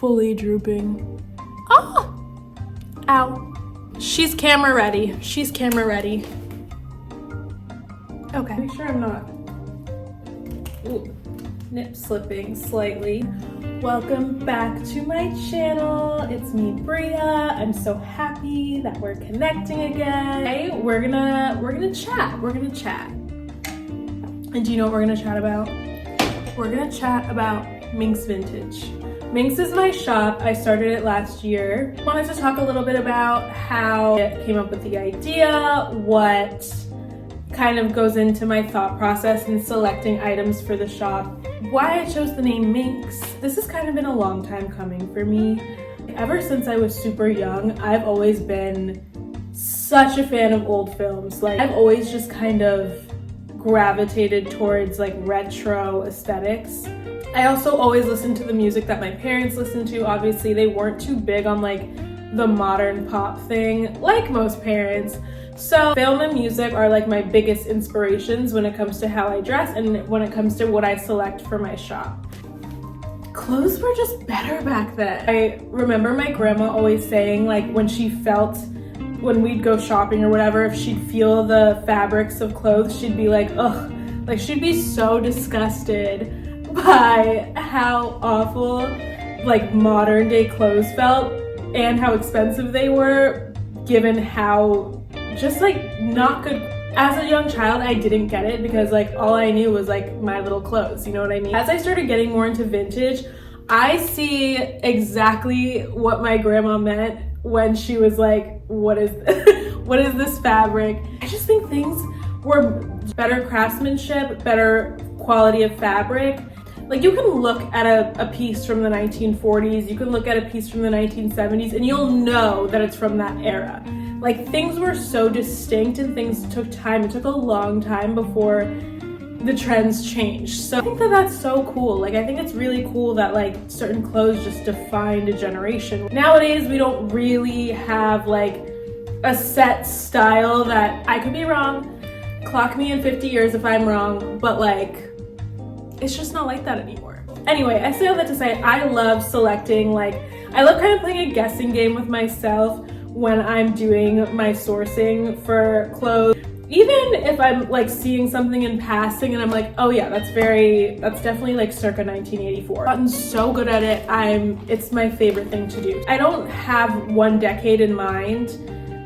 fully drooping. Oh! Ow. She's camera ready. She's camera ready. Okay. Make sure I'm not nip slipping slightly. Welcome back to my channel. It's me, Bria. I'm so happy that we're connecting again. Today, we're gonna chat. We're gonna chat. And do you know what we're gonna chat about? We're gonna chat about Minx Vintage. Minx is my shop. I started it last year. I wanted to talk a little bit about how I came up with the idea, what kind of goes into my thought process in selecting items for the shop, why I chose the name Minx. This has kind of been a long time coming for me. Ever since I was super young, I've always been such a fan of old films. Like, I've always just kind of gravitated towards like retro aesthetics. I also always listened to the music that my parents listened to. Obviously, they weren't too big on like the modern pop thing, like most parents. So film and music are like my biggest inspirations when it comes to how I dress and when it comes to what I select for my shop. Clothes were just better back then. I remember my grandma always saying, like, when we'd go shopping or whatever, if she'd feel the fabrics of clothes, she'd be like, ugh, like she'd be so disgusted by how awful like modern day clothes felt and how expensive they were, given how just like not good. As a young child, I didn't get it because like all I knew was like my little clothes, you know what I mean? As I started getting more into vintage, I see exactly what my grandma meant when she was like, what is this? What is this fabric? I just think things were better craftsmanship, better quality of fabric. Like, you can look at a piece from the 1940s, you can look at a piece from the 1970s, and you'll know that it's from that era. Like, things were so distinct and things took time. It took a long time before the trends changed. So I think that that's so cool. Like, I think it's really cool that like certain clothes just defined a generation. Nowadays, we don't really have like a set style that, I could be wrong, clock me in 50 years if I'm wrong, but like, it's just not like that anymore. Anyway, I say all that to say I love selecting, like, I love kind of playing a guessing game with myself when I'm doing my sourcing for clothes. Even if I'm like seeing something in passing and I'm like, oh yeah, that's definitely like circa 1984. I've gotten so good at it, it's my favorite thing to do. I don't have one decade in mind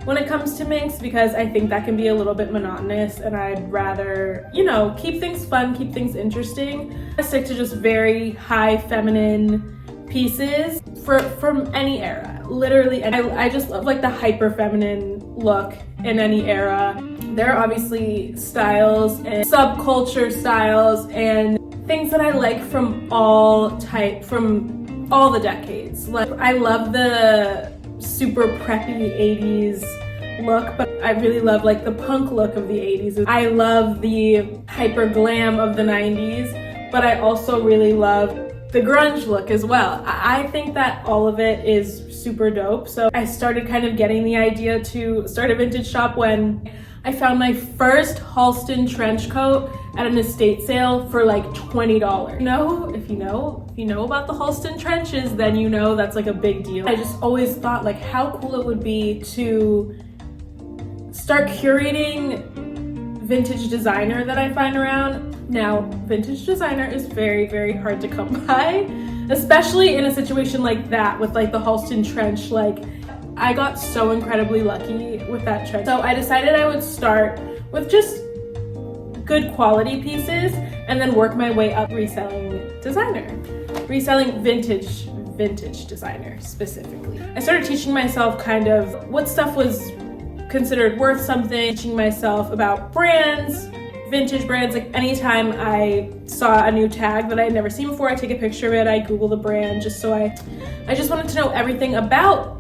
when it comes to Minx because I think that can be a little bit monotonous and I'd rather, you know, keep things fun, keep things interesting. I stick to just very high feminine pieces from any era, literally. And I just love like the hyper feminine look in any era. There are obviously styles and subculture styles and things that I like from all the decades. Like, I love the super preppy 80s look, but I really love like the punk look of the 80s. I love the hyper glam of the 90s, but I also really love the grunge look as well. I think that all of it is super dope. So I started kind of getting the idea to start a vintage shop when I found my first Halston trench coat at an estate sale for like $20. If you know about the Halston trenches, then you know that's like a big deal. I just always thought like how cool it would be to start curating vintage designer that I find around. Now, vintage designer is very, very hard to come by, especially in a situation like that with like the Halston trench. Like, I got so incredibly lucky with that trench. So I decided I would start with just good quality pieces and then work my way up reselling vintage designer specifically. I started teaching myself kind of what stuff was considered worth something, teaching myself about brands, vintage brands. Like, anytime I saw a new tag that I had never seen before, I take a picture of it, I Google the brand, just so I just wanted to know everything about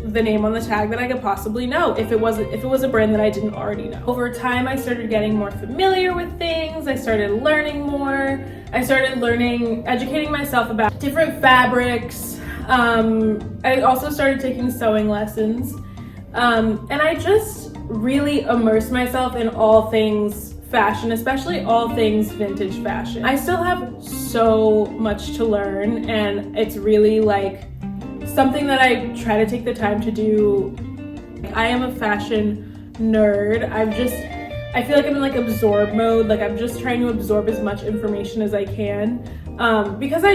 the name on the tag that I could possibly know if it was a brand that I didn't already know. Over time, I started getting more familiar with things. I started learning more. I started educating myself about different fabrics. I also started taking sewing lessons. And I just really immersed myself in all things fashion, especially all things vintage fashion. I still have so much to learn, and it's really like something that I try to take the time to do. I am a fashion nerd. I feel like I'm in like absorb mode. Like I'm just trying to absorb as much information as I can, because I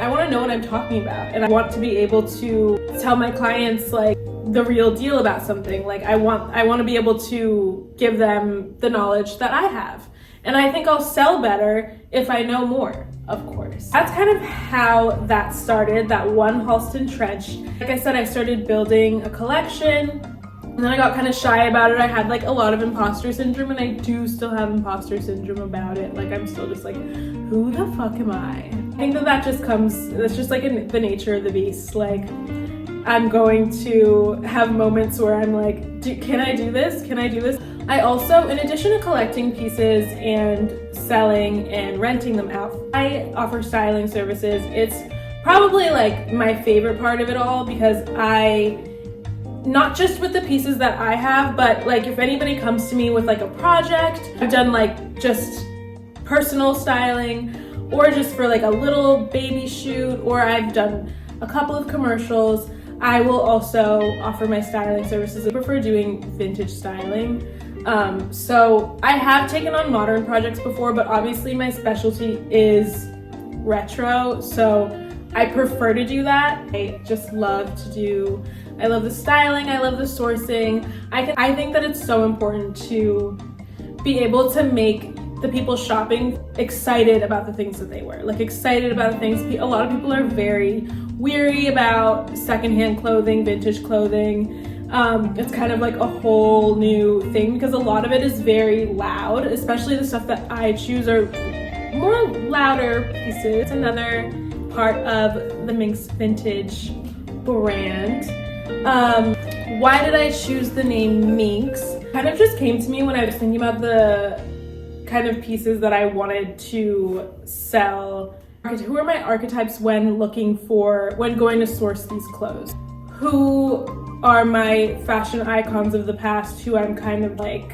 want to know what I'm talking about, and I want to be able to tell my clients like the real deal about something. Like I want to be able to give them the knowledge that I have, and I think I'll sell better if I know more, of course. That's kind of how that started, that one Halston trench. Like I said, I started building a collection. And then I got kind of shy about it. I had like a lot of imposter syndrome, and I do still have imposter syndrome about it. Like I'm still just like, who the fuck am I? I think that just comes, that's just like the nature of the beast. Like I'm going to have moments where I'm like, can I do this? Can I do this? I also, in addition to collecting pieces and selling and renting them out, I offer styling services. It's probably like my favorite part of it all, because not just with the pieces that I have, but like if anybody comes to me with like a project, I've done like just personal styling, or just for like a little baby shoot, or I've done a couple of commercials, I will also offer my styling services. I prefer doing vintage styling. So I have taken on modern projects before, but obviously my specialty is retro, so I prefer to do that. I just love I love the styling, I love the sourcing. I think that it's so important to be able to make the people shopping excited about the things that they wear, like excited about the things. A lot of people are very weary about secondhand clothing, vintage clothing. It's kind of like a whole new thing, because a lot of it is very loud, especially the stuff that I choose are more louder pieces. It's another part of the Minx Vintage brand. Why did I choose the name Minx? Kind of just came to me when I was thinking about the kind of pieces that I wanted to sell. Who are my archetypes when going to source these clothes? Who are my fashion icons of the past who I'm kind of like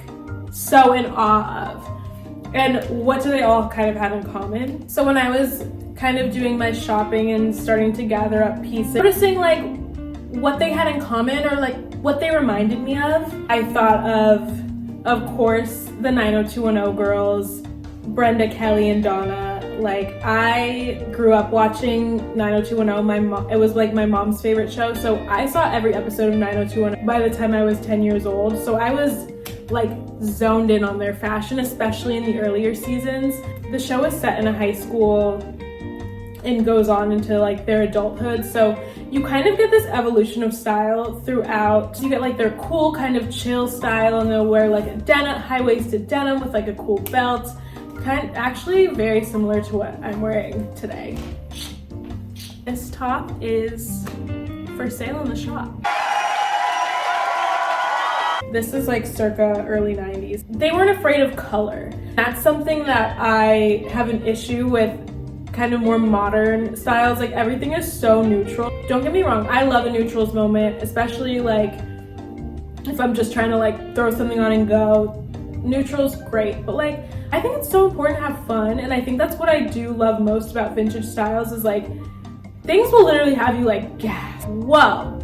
so in awe of? And what do they all kind of have in common? So when I was kind of doing my shopping and starting to gather up pieces, noticing like what they had in common, or like what they reminded me of, I thought of course, the 90210 girls, Brenda, Kelly, and Donna. Like I grew up watching 90210. It was like my mom's favorite show, so I saw every episode of 90210 by the time I was 10 years old. So I was like zoned in on their fashion, especially in the earlier seasons. The show is set in a high school and goes on into like their adulthood, so you kind of get this evolution of style throughout. You get like their cool kind of chill style, and they'll wear like a high-waisted denim with like a cool belt, actually very similar to what I'm wearing today. This top is for sale in the shop. This is like circa early 90s. They weren't afraid of color. That's something that I have an issue with kind of more modern styles. Like everything is so neutral. Don't get me wrong, I love a neutrals moment, especially like if I'm just trying to like throw something on and go. Neutrals, great, but like I think it's so important to have fun, and I think that's what I do love most about vintage styles is like things will literally have you like gasp, whoa,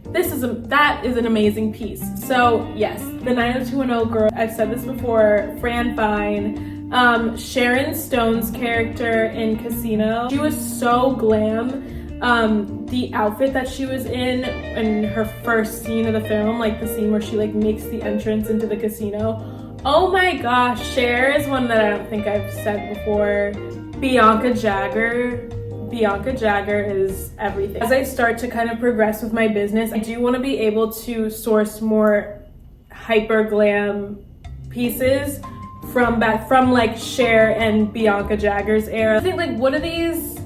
that is an amazing piece. So yes, the 90210 girl, I've said this before, Fran Fine, Sharon Stone's character in Casino, she was so glam. The outfit that she was in her first scene of the film, like the scene where she like makes the entrance into the casino, oh my gosh, Cher is one that I don't think I've said before. Bianca Jagger is everything. As I start to kind of progress with my business, I do want to be able to source more hyper glam pieces from like Cher and Bianca Jagger's era. I think like what do these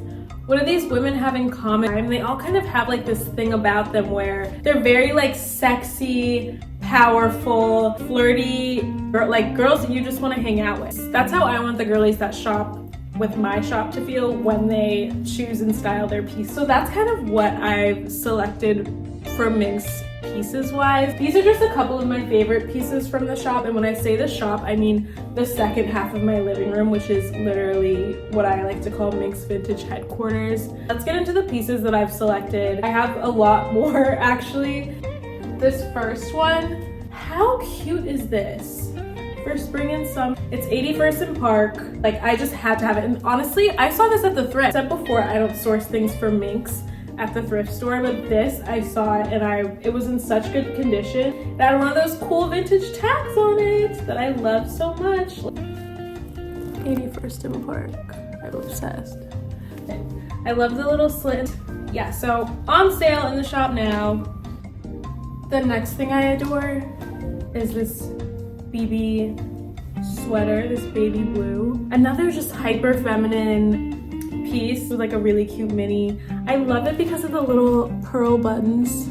women have in common? They all kind of have like this thing about them where they're very like sexy, powerful, flirty, like girls that you just want to hang out with. That's how I want the girlies that shop with my shop to feel when they choose and style their piece. So that's kind of what I've selected for Minx pieces wise. These are just a couple of my favorite pieces from the shop, and when I say the shop, I mean the second half of my living room, which is literally what I like to call Minx Vintage headquarters. Let's get into the pieces that I've selected. I have a lot more actually. This first one, how cute is this? For spring and summer. It's 81st and Park. Like, I just had to have it. And honestly, I saw this at the thrift. I said before, I don't source things for Minx at the thrift store, but this, I saw it and it was in such good condition. It had one of those cool vintage tags on it that I love so much. 81st and Park. I'm obsessed. I love the little slit. Yeah, so on sale in the shop now. The next thing I adore is this BB sweater, this baby blue. Another just hyper feminine piece with like a really cute mini. I love it because of the little pearl buttons.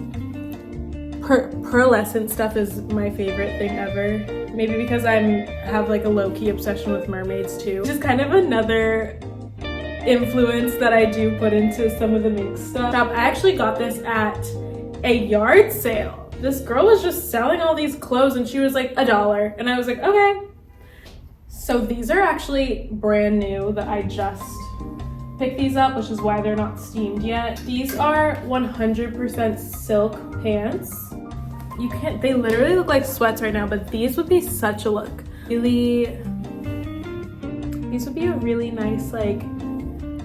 Pearlescent stuff is my favorite thing ever. Maybe because I have like a low-key obsession with mermaids too. Just kind of another influence that I do put into some of the Minx stuff. I actually got this at a yard sale. This girl was just selling all these clothes and she was like $1 and I was like, okay. So these are actually brand new that I just picked these up, which is why they're not steamed yet. These are 100% silk pants. They literally look like sweats right now, but these would be such a look. These would be a really nice like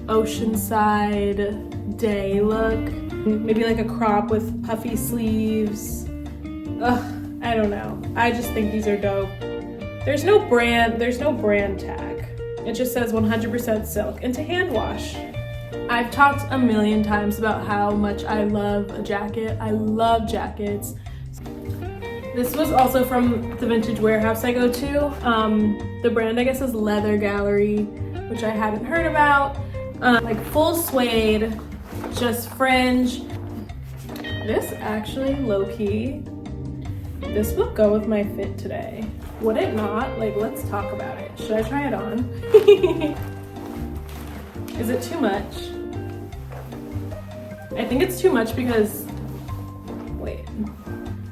oceanside day look. Maybe like a crop with puffy sleeves. Ugh, I don't know. I just think these are dope. There's no brand tag. It just says 100% silk and to hand wash. I've talked a million times about how much I love a jacket. I love jackets. This was also from the vintage warehouse I go to. The brand I guess is Leather Gallery, which I hadn't heard about. Like full suede, just fringe. This actually low-key, this would go with my fit today. Would it not? Like, let's talk about it. Should I try it on? Is it too much? I think it's too much because, wait.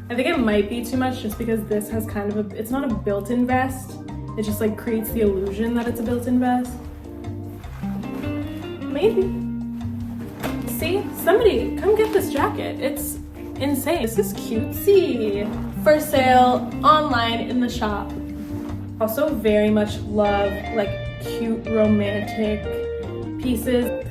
I think it might be too much just because this has kind of it's not a built-in vest. It just like creates the illusion that it's a built-in vest. Maybe. See, somebody come get this jacket. It's insane. This is cutesy. For sale online in the shop. Also very much love like cute romantic pieces.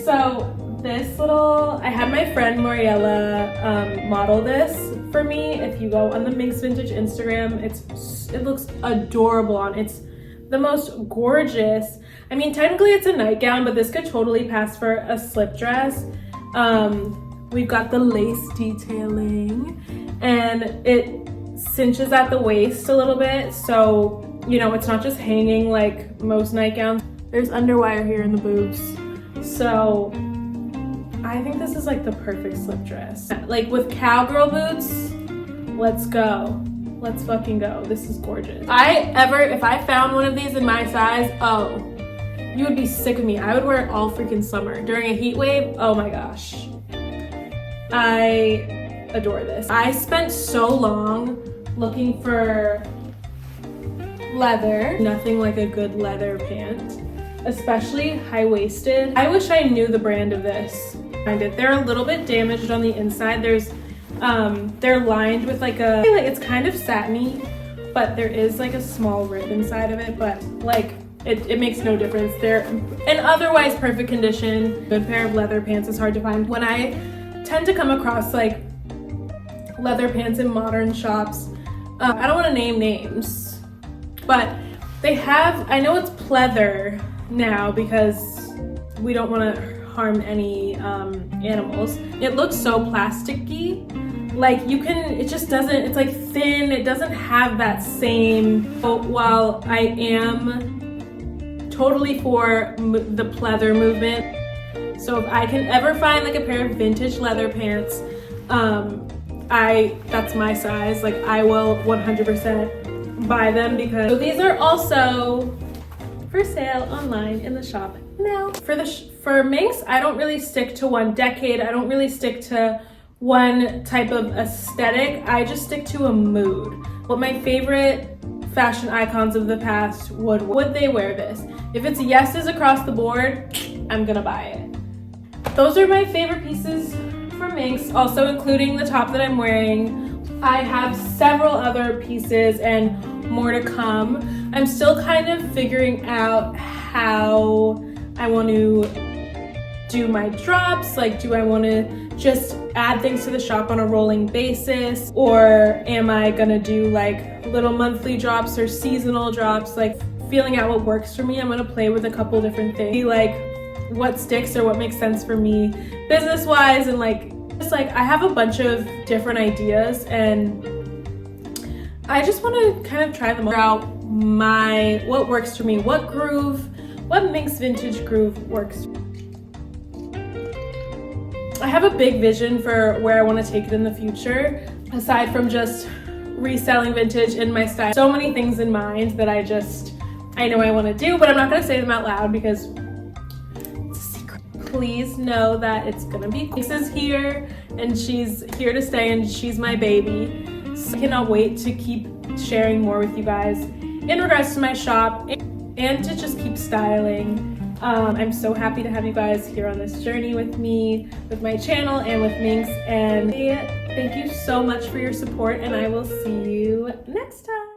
So this little, I had my friend Mariella model this for me. If you go on the Minx Vintage Instagram, it looks adorable on. It's the most gorgeous. I mean, technically it's a nightgown, but this could totally pass for a slip dress. We've got the lace detailing and it cinches at the waist a little bit. So, you know, it's not just hanging like most nightgowns. There's underwire here in the boobs. So I think this is like the perfect slip dress. Like with cowgirl boots, let's go. Let's fucking go. This is gorgeous. If I found one of these in my size, oh, you would be sick of me. I would wear it all freaking summer. During a heat wave, oh my gosh. I adore this. I spent so long looking for leather. Nothing like a good leather pant, especially high-waisted. I wish I knew the brand of this. They're a little bit damaged on the inside. They're lined with like it's kind of satiny, but there is like a small rib inside of it, but like it makes no difference. They're in otherwise perfect condition. A good pair of leather pants is hard to find. When I tend to come across like leather pants in modern shops, I don't want to name names, but they have, I know it's pleather now because we don't want to harm any animals. It looks so plasticky. Like you can, it just doesn't, it's like thin, it doesn't have that same, while I am totally for the pleather movement. So if I can ever find like a pair of vintage leather pants, that's my size. Like I will 100% buy them because, so these are also for sale online in the shop now. For Minx, I don't really stick to one decade. I don't really stick to one type of aesthetic. I just stick to a mood. What my favorite fashion icons of the past would they wear this? If it's yeses across the board, I'm gonna buy it. Those are my favorite pieces from Minx, also including the top that I'm wearing. I have several other pieces and more to come. I'm still kind of figuring out how I want to do my drops. Like, do I want to just add things to the shop on a rolling basis, or am I gonna do like little monthly drops or seasonal drops? Like, feeling out what works for me. I'm gonna play with a couple different things, like what sticks or what makes sense for me business wise, and like just like I have a bunch of different ideas and I just want to kind of try them out, what works for me, what Minx vintage groove works. I have a big vision for where I want to take it in the future, aside from just reselling vintage in my style. So many things in mind that I know I want to do, but I'm not going to say them out loud because it's a secret. Please know that it's going to be cool. This is here and she's here to stay and she's my baby. So I cannot wait to keep sharing more with you guys in regards to my shop and to just keep styling. I'm so happy to have you guys here on this journey with me, with my channel, and with Minx. And thank you so much for your support, and I will see you next time.